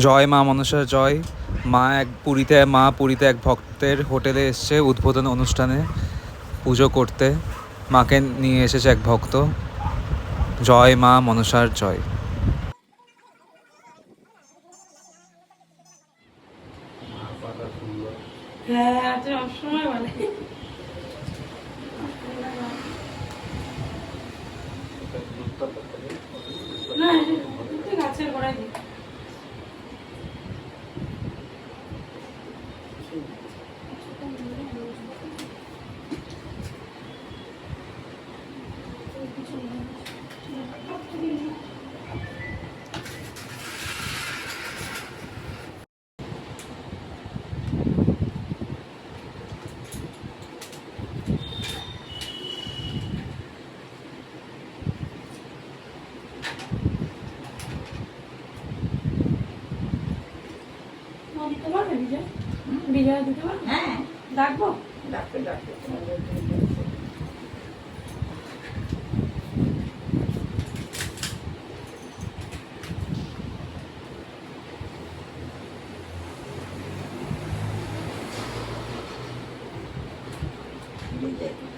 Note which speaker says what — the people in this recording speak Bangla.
Speaker 1: জয় মা মনসা জয়। মা পুরীতে এক ভক্তের হোটেলে এসছে উদ্বোধন অনুষ্ঠানে পুজো করতে। মাকে নিয়ে এসেছে এক ভক্ত। জয় মা মনসার জয়।
Speaker 2: হ্যাঁ, সবসময় বলে না, গাছের গোড়ায় দিই। দিতে পারবে বিজয়? বিজয় দিতে পারবে? হ্যাঁ, ডাকবো। ডাকতে ডাকতে
Speaker 3: Thank you.